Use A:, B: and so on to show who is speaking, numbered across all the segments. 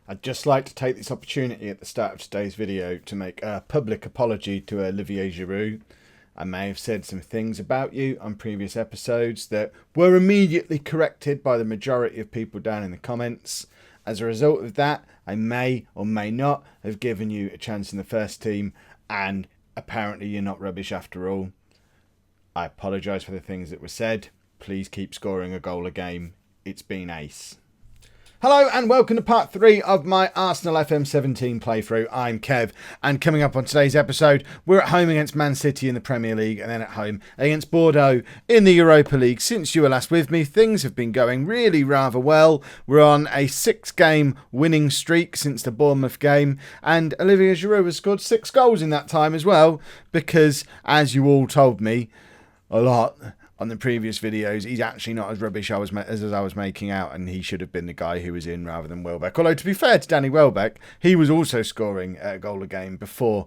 A: I'd just like to take this opportunity at the start of today's video to make a public apology to Olivier Giroud. I may have said some things about you on previous episodes that were immediately corrected by the majority of people down in the comments. As a result of that, I may or may not have given you a chance in the first team, and apparently you're not rubbish after all. I apologise for the things that were said. Please keep scoring a goal a game. It's been ace. Hello and welcome to part 3 of my Arsenal FM17 playthrough. I'm Kev, and coming up on today's episode, we're at home against Man City in the Premier League and then at home against Bordeaux in the Europa League. Since you were last with me, things have been going really rather well. We're on a 6-game winning streak since the Bournemouth game, and Olivier Giroud has scored 6 goals in that time as well, because, as you all told me a lot on the previous videos, he's actually not as rubbish as I was making out, and he should have been the guy who was in rather than Welbeck. Although, to be fair to Danny Welbeck, he was also scoring a goal a game before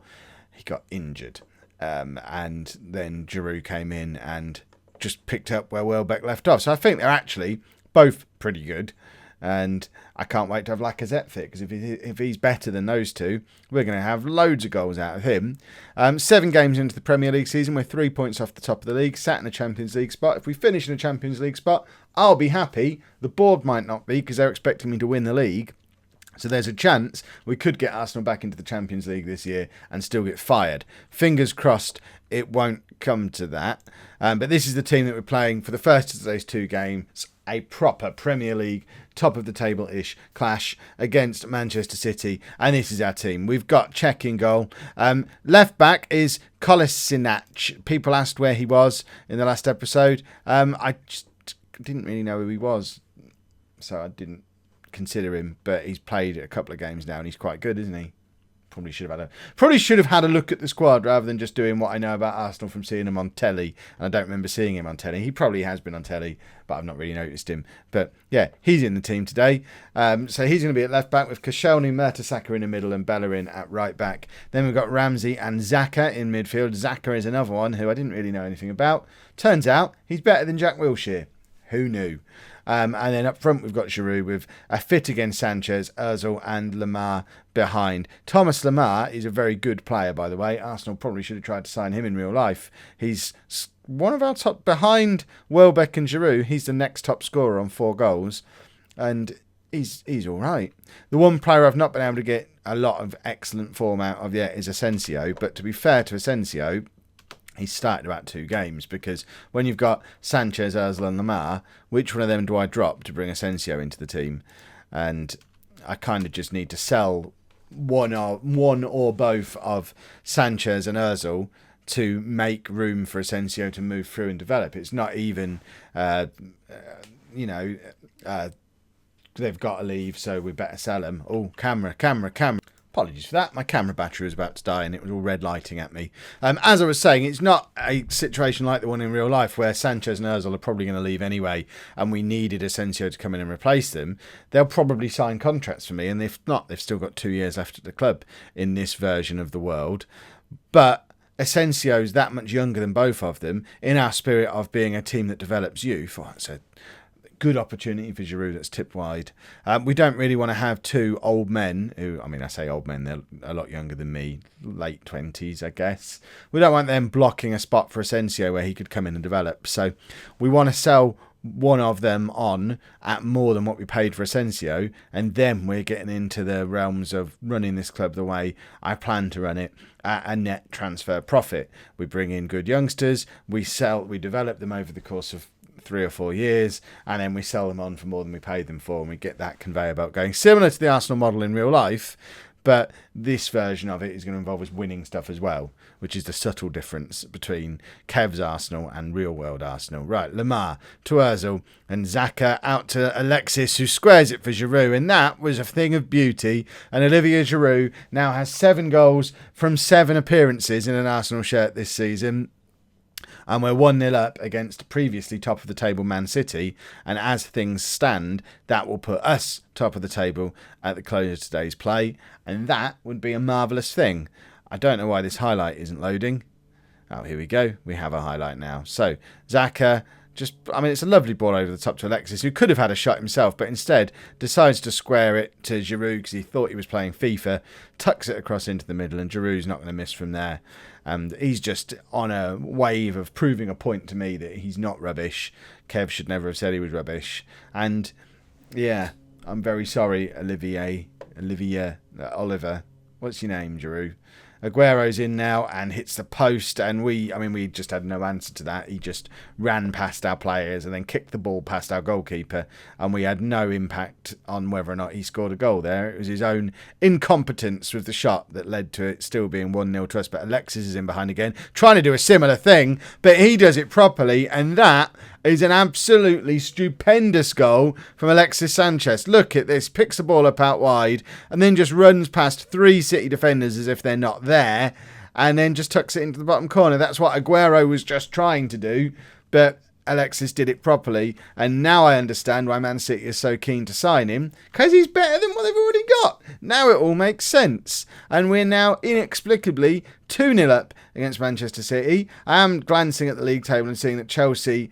A: he got injured. And then Giroud came in and just picked up where Welbeck left off. So I think they're actually both pretty good. And I can't wait to have Lacazette fit, because if he's better than those two, we're going to have loads of goals out of him. 7 games into the Premier League season, we're 3 points off the top of the league, sat in a Champions League spot. If we finish in a Champions League spot, I'll be happy. The board might not be, because they're expecting me to win the league. So there's a chance we could get Arsenal back into the Champions League this year and still get fired. Fingers crossed it won't come to that. But this is the team that we're playing for the first of those 2 games. A proper Premier League top of the table-ish clash against Manchester City, and this is our team. We've got Cech in goal. Left back is Kolasinac. People asked where he was in the last episode. I just didn't really know who he was, so I didn't consider him, but he's played a couple of games now and he's quite good, isn't he? Probably should have had a look at the squad rather than just doing what I know about Arsenal from seeing him on telly, and I don't remember seeing him on telly. He probably has been on telly, but I've not really noticed him. But yeah, he's in the team today. So he's going to be at left back with Koscielny, Mertesacker in the middle and Bellerin at right back. Then we've got Ramsey and Xhaka in midfield. Xhaka is another one who I didn't really know anything about. Turns out he's better than Jack Wilshere. Who knew? And then up front, we've got Giroud with a fit against Sanchez, Ozil and Lemar behind. Thomas Lemar is a very good player, by the way. Arsenal probably should have tried to sign him in real life. He's one of our top, behind Welbeck and Giroud. He's the next top scorer on 4 goals. And he's all right. The one player I've not been able to get a lot of excellent form out of yet is Asensio. But to be fair to Asensio, he's started about 2 games, because when you've got Sanchez, Ozil and Lemar, which one of them do I drop to bring Asensio into the team? And I kind of just need to sell one or both of Sanchez and Ozil to make room for Asensio to move through and develop. It's not even, they've got to leave, so we better sell them. Oh, camera. Apologies for that. My camera battery was about to die and it was all red lighting at me. As I was saying, it's not a situation like the one in real life where Sanchez and Ozil are probably going to leave anyway and we needed Asensio to come in and replace them. They'll probably sign contracts for me, and if not, they've still got 2 years left at the club in this version of the world. But Asensio's that much younger than both of them, in our spirit of being a team that develops youth. Oh, it's a good opportunity for Giroud that's tipped wide. We don't really want to have 2 old men who, I say old men, they're a lot younger than me, late 20s, I guess. We don't want them blocking a spot for Asensio where he could come in and develop. So we want to sell one of them on at more than what we paid for Asensio, and then we're getting into the realms of running this club the way I plan to run it, at a net transfer profit. We bring in good youngsters, we develop them over the course of 3 or 4 years, and then we sell them on for more than we paid them for, and we get that conveyor belt going, similar to the Arsenal model in real life. But this version of it is going to involve us winning stuff as well, which is the subtle difference between Kev's Arsenal and real world Arsenal. Right, Lemar to Ozil and Xhaka out to Alexis, who squares it for Giroud, and that was a thing of beauty. And Olivier Giroud now has 7 goals from 7 appearances in an Arsenal shirt this season. And we're 1-0 up against previously top of the table Man City. And as things stand, that will put us top of the table at the close of today's play. And that would be a marvellous thing. I don't know why this highlight isn't loading. Oh, here we go. We have a highlight now. So, Xhaka it's a lovely ball over the top to Alexis, who could have had a shot himself, but instead decides to square it to Giroud because he thought he was playing FIFA, tucks it across into the middle, and Giroud's not going to miss from there. And he's just on a wave of proving a point to me that he's not rubbish. Kev should never have said he was rubbish. And, yeah, I'm very sorry, Oliver. What's your name, Giroud? Aguero's in now and hits the post, and we just had no answer to that. He just ran past our players and then kicked the ball past our goalkeeper, and we had no impact on whether or not he scored a goal there. It was his own incompetence with the shot that led to it still being 1-0 to us. But Alexis is in behind again, trying to do a similar thing, but he does it properly, and that is an absolutely stupendous goal from Alexis Sanchez. Look at this, picks the ball up out wide and then just runs past 3 City defenders as if they're not there, and then just tucks it into the bottom corner. That's what Aguero was just trying to do, but Alexis did it properly, and now I understand why Man City is so keen to sign him, because he's better than what they've already got. Now it all makes sense, and we're now inexplicably 2-0 up against Manchester City. I am glancing at the league table and seeing that Chelsea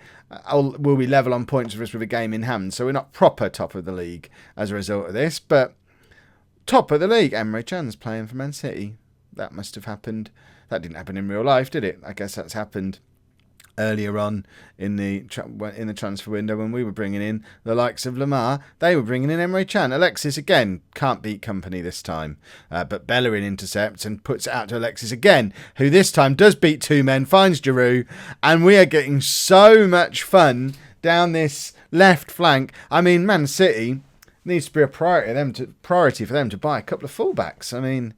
A: will be level on points with us with a game in hand, so we're not proper top of the league as a result of this, but top of the league. Emre Can's playing for Man City. That must have happened. That didn't happen in real life, did it? I guess that's happened earlier on in the transfer window when we were bringing in the likes of Lamar. They were bringing in Emre Can. Alexis again can't beat company this time, but Bellerin intercepts and puts it out to Alexis again, who this time does beat 2 men, finds Giroud, and we are getting so much fun down this left flank. I mean, Man City needs to be a priority for them to buy a couple of fullbacks. I mean,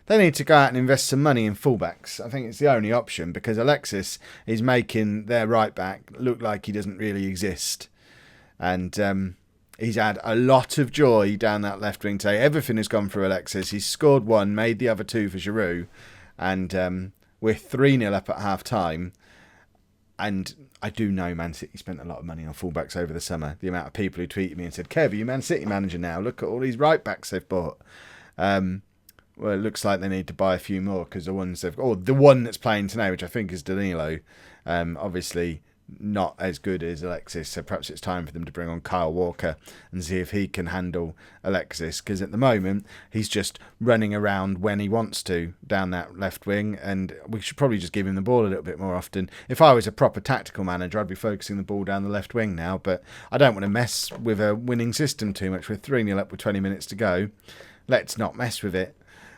A: they need to go out and invest some money in fullbacks. I think it's the only option, because Alexis is making their right back look like he doesn't really exist. And he's had a lot of joy down that left wing today. Everything has gone through Alexis. He's scored 1, made the other 2 for Giroud. And we're 3-0 up at half-time. And I do know Man City spent a lot of money on fullbacks over the summer. The amount of people who tweeted me and said, Kev, are you Man City manager now? Look at all these right backs they've bought. Well, it looks like they need to buy a few more, because the one that's playing tonight, which I think is Danilo, obviously not as good as Alexis. So perhaps it's time for them to bring on Kyle Walker and see if he can handle Alexis, because at the moment he's just running around when he wants to down that left wing, and we should probably just give him the ball a little bit more often. If I was a proper tactical manager, I'd be focusing the ball down the left wing now, but I don't want to mess with a winning system too much. We're 3-0 up with 20 minutes to go. Let's not mess with it.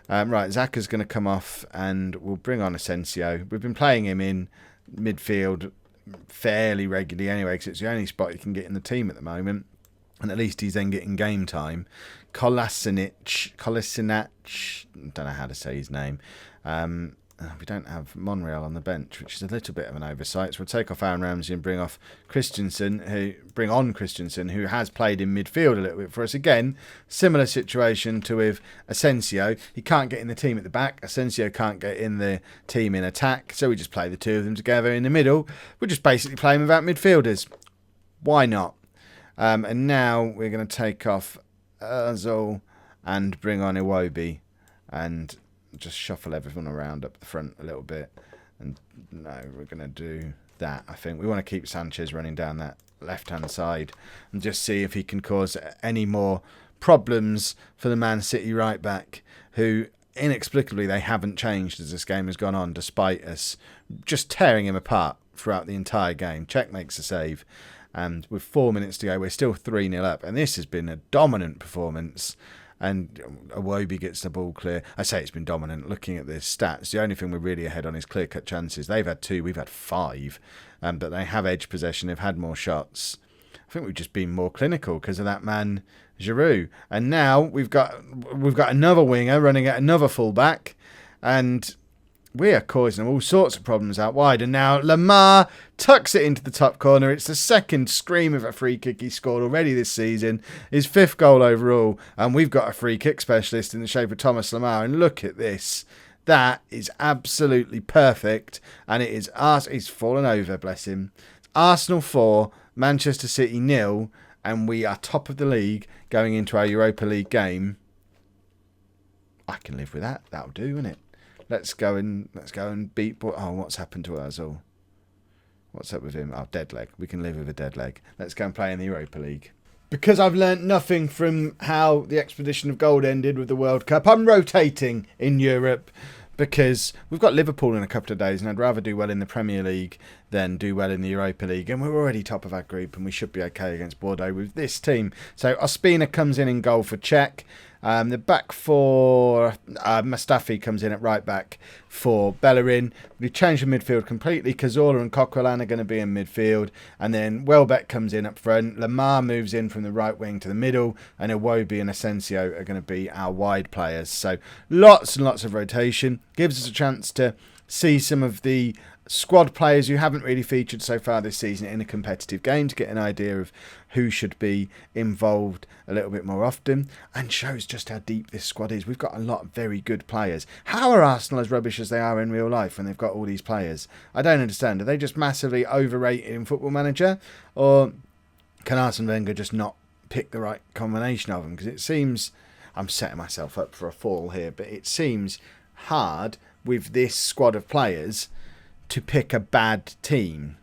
A: Right, Xhaka's going to come off and we'll bring on Asensio. We've been playing him in midfield fairly regularly anyway, because it's the only spot he can get in the team at the moment. And at least he's then getting game time. Kolasinac, I don't know how to say his name. We don't have Monreal on the bench, which is a little bit of an oversight. So we'll take off Aaron Ramsey and bring on Christensen, who has played in midfield a little bit for us. Again, similar situation to with Asensio. He can't get in the team at the back. Asensio can't get in the team in attack. So we just play the 2 of them together in the middle. We're just basically playing without midfielders. Why not? And now we're going to take off Ozil and bring on Iwobi and just shuffle everyone around up the front a little bit. And no, we're going to do that. I think we want to keep Sanchez running down that left-hand side and just see if he can cause any more problems for the Man City right back, who inexplicably they haven't changed as this game has gone on, despite us just tearing him apart throughout the entire game. Czech makes a save, and with 4 minutes to go, we're still 3-0 up, and this has been a dominant performance. And Iwobi gets the ball clear. I say it's been dominant. Looking at the stats, the only thing we're really ahead on is clear-cut chances. They've had 2, we've had 5. But they have edge possession. They've had more shots. I think we've just been more clinical because of that man, Giroud. And now we've got another winger running at another fullback. And we are causing all sorts of problems out wide. And now Lamar tucks it into the top corner. It's the second scream of a free kick he scored already this season. His 5th goal overall. And we've got a free kick specialist in the shape of Thomas Lamar. And look at this. That is absolutely perfect. And it is he's fallen over, bless him. Arsenal 4, Manchester City 0. And we are top of the league going into our Europa League game. I can live with that. That'll do, innit? Let's go and beat. Oh, what's happened to Ozil? What's up with him? Oh, dead leg. We can live with a dead leg. Let's go and play in the Europa League. Because I've learnt nothing from how the Expedition of Gold ended with the World Cup, I'm rotating in Europe because we've got Liverpool in a couple of days and I'd rather do well in the Premier League than do well in the Europa League. And we're already top of our group and we should be okay against Bordeaux with this team. So Ospina comes in goal for Czech. The back four, Mustafi comes in at right back for Bellerin. We change the midfield completely. Cazorla and Coquelin are going to be in midfield. And then Welbeck comes in up front. Lamar moves in from the right wing to the middle. And Iwobi and Asensio are going to be our wide players. So lots and lots of rotation. Gives us a chance to see some of the squad players who haven't really featured so far this season in a competitive game to get an idea of who should be involved a little bit more often, and shows just how deep this squad is. We've got a lot of very good players. How are Arsenal as rubbish as they are in real life when they've got all these players? I don't understand. Are they just massively overrated in Football Manager, or can Arsene Wenger just not pick the right combination of them? Because it seems, I'm setting myself up for a fall here, but it seems hard with this squad of players to pick a bad team,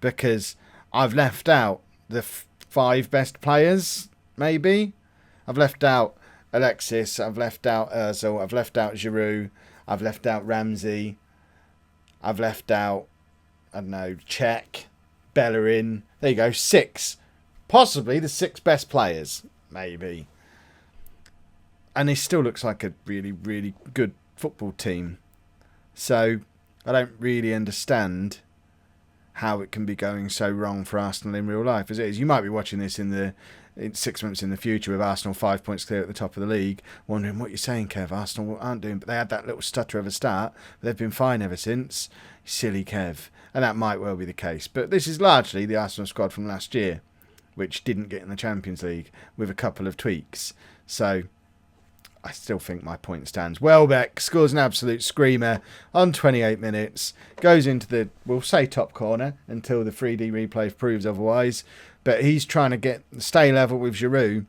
A: because I've left out the 5 best players, maybe. I've left out Alexis, I've left out Ozil, I've left out Giroud, I've left out Ramsey, I've left out, I don't know, Czech, Bellerin. There you go, 6. Possibly the 6 best players, maybe. And it still looks like a really, really good football team. So I don't really understand how it can be going so wrong for Arsenal in real life as it is. You might be watching this in 6 months in the future with Arsenal 5 points clear at the top of the league, wondering what you're saying, Kev. Arsenal aren't doing, but they had that little stutter of a start, but they've been fine ever since. Silly Kev. And that might well be the case. But this is largely the Arsenal squad from last year, which didn't get in the Champions League, with a couple of tweaks. So I still think my point stands. Welbeck scores an absolute screamer on 28 minutes. Goes into the, we'll say top corner until the 3D replay proves otherwise. But he's trying to stay level with Giroud,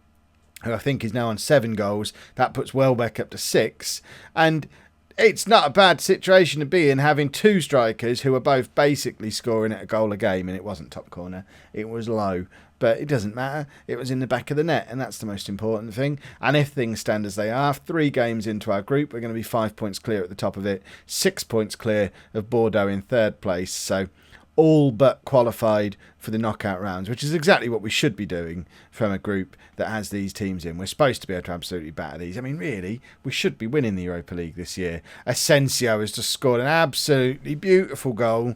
A: who I think is now on 7 goals. That puts Welbeck up to 6. And it's not a bad situation to be in, having 2 strikers who are both basically scoring at a goal a game. And it wasn't top corner. It was low. But it doesn't matter. It was in the back of the net, and that's the most important thing. And if things stand as they are, 3 games into our group, we're going to be 5 points clear at the top of it, 6 points clear of Bordeaux in 3rd place. So all but qualified for the knockout rounds, which is exactly what we should be doing from a group that has these teams in. We're supposed to be able to absolutely batter these. I mean, really, we should be winning the Europa League this year. Asensio has just scored an absolutely beautiful goal.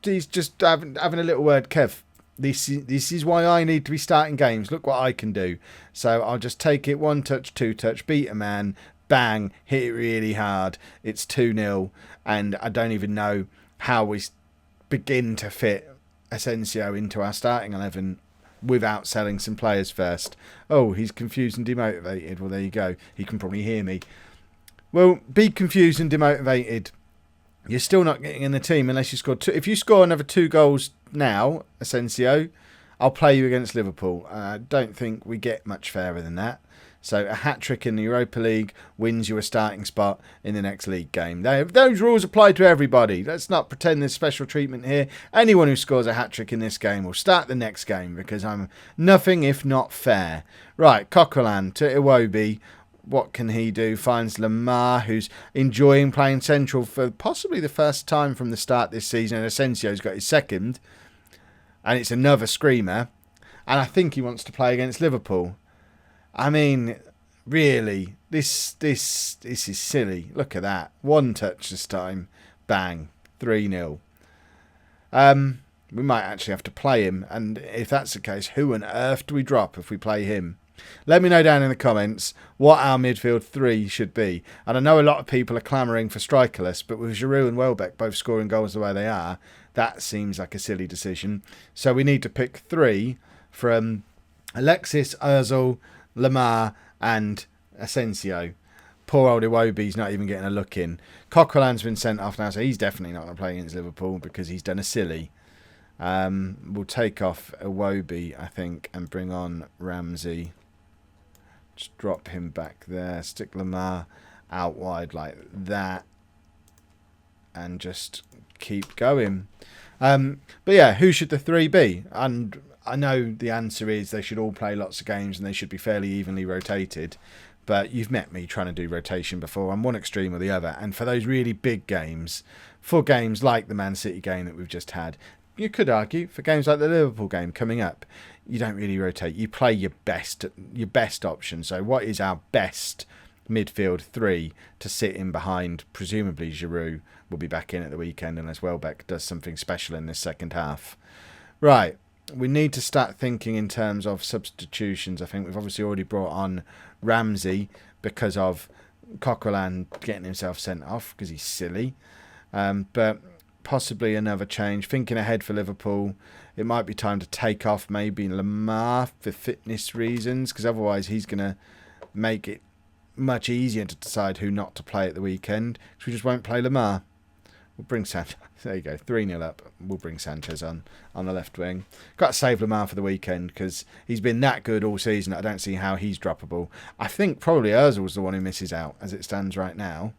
A: He's just having a little word, Kev. This is why I need to be starting games. Look what I can do. So I'll just take it 1 touch, 2 touch, beat a man, bang, hit it really hard. It's 2-0, and I don't even know how we begin to fit Asensio into our starting 11 without selling some players first. Oh, he's confused and demotivated. Well, there you go. He can probably hear me. Well, be confused and demotivated. You're still not getting in the team unless you score 2. If you score another 2 goals now, Asensio, I'll play you against Liverpool. I don't think we get much fairer than that. So a hat-trick in the Europa League wins you a starting spot in the next league game. Those rules apply to everybody. Let's not pretend there's special treatment here. Anyone who scores a hat-trick in this game will start the next game, because I'm nothing if not fair. Right, Coquelin to Iwobi. What can he do? Finds Lamar, who's enjoying playing central for possibly the first time from the start this season. And Asensio's got his 2nd. And it's another screamer. And I think he wants to play against Liverpool. I mean, really, this is silly. Look at that. 1 touch this time. Bang. 3-0. We might actually have to play him. And if that's the case, who on earth do we drop if we play him? Let me know down in the comments what our midfield 3 should be. And I know a lot of people are clamouring for strikerless, but with Giroud and Welbeck both scoring goals the way they are, that seems like a silly decision. So we need to pick 3 from Alexis, Ozil, Lamar and Asensio. Poor old Iwobi's not even getting a look in. Coquelin's been sent off now, so he's definitely not going to play against Liverpool because he's done a silly. We'll take off Iwobi, I think, and bring on Ramsey. Just drop him back there. Stick Lamar out wide like that. And just keep going. But yeah, who should the three be? And I know the answer is they should all play lots of games and they should be fairly evenly rotated. But you've met me trying to do rotation before. I'm one extreme or the other. And for those really big games, for games like the Man City game that we've just had, you could argue for games like the Liverpool game coming up, you don't really rotate. You play your best option. So what is our best midfield three to sit in behind? Presumably Giroud will be back in at the weekend unless Welbeck does something special in this second half. Right. We need to start thinking in terms of substitutions. I think we've obviously already brought on Ramsey because of Coquelin getting himself sent off because he's silly. But possibly another change. Thinking ahead for Liverpool, it might be time to take off maybe Lamar for fitness reasons, because otherwise he's going to make it much easier to decide who not to play at the weekend, because we just won't play Lamar. We'll bring Sanchez. There you go, 3-0 up. We'll bring Sanchez on the left wing. Got to save Lamar for the weekend because he's been that good all season. I don't see how he's droppable. I think probably Ozil's the one who misses out as it stands right now.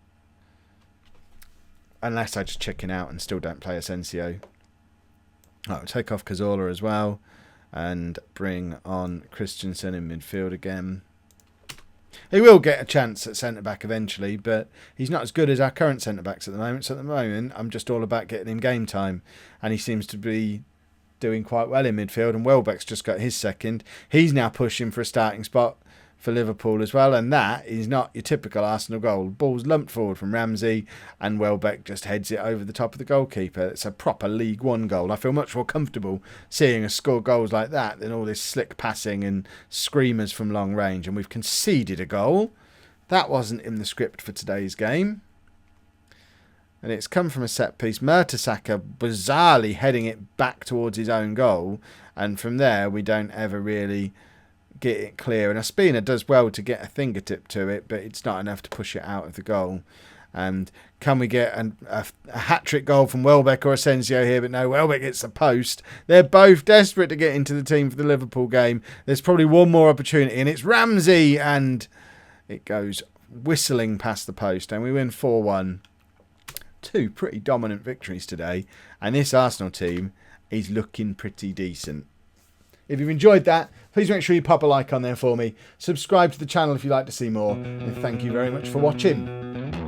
A: Unless I just chicken out and still don't play Asensio. Right, we'll take off Cazorla as well and bring on Christensen in midfield again. He will get a chance at centre-back eventually, but he's not as good as our current centre-backs at the moment. So at the moment, I'm just all about getting him game time. And he seems to be doing quite well in midfield. And Welbeck's just got his second. He's now pushing for a starting spot for Liverpool as well. And that is not your typical Arsenal goal. Ball's lumped forward from Ramsey and Welbeck just heads it over the top of the goalkeeper. It's a proper League One goal. I feel much more comfortable seeing us score goals like that than all this slick passing and screamers from long range. And we've conceded a goal. That wasn't in the script for today's game. And it's come from a set piece. Mertesacker bizarrely heading it back towards his own goal. And from there, we don't ever really get it clear, and Ospina does well to get a fingertip to it, but it's not enough to push it out of the goal. And can we get a hat-trick goal from Welbeck or Asensio here? But no, Welbeck hits the post. They're both desperate to get into the team for the Liverpool game. There's probably one more opportunity, and it's Ramsey, and it goes whistling past the post, and we win 4-1. Two pretty dominant victories today, and this Arsenal team is looking pretty decent. If you've enjoyed that, please make sure you pop a like on there for me. Subscribe to the channel if you'd like to see more. And thank you very much for watching.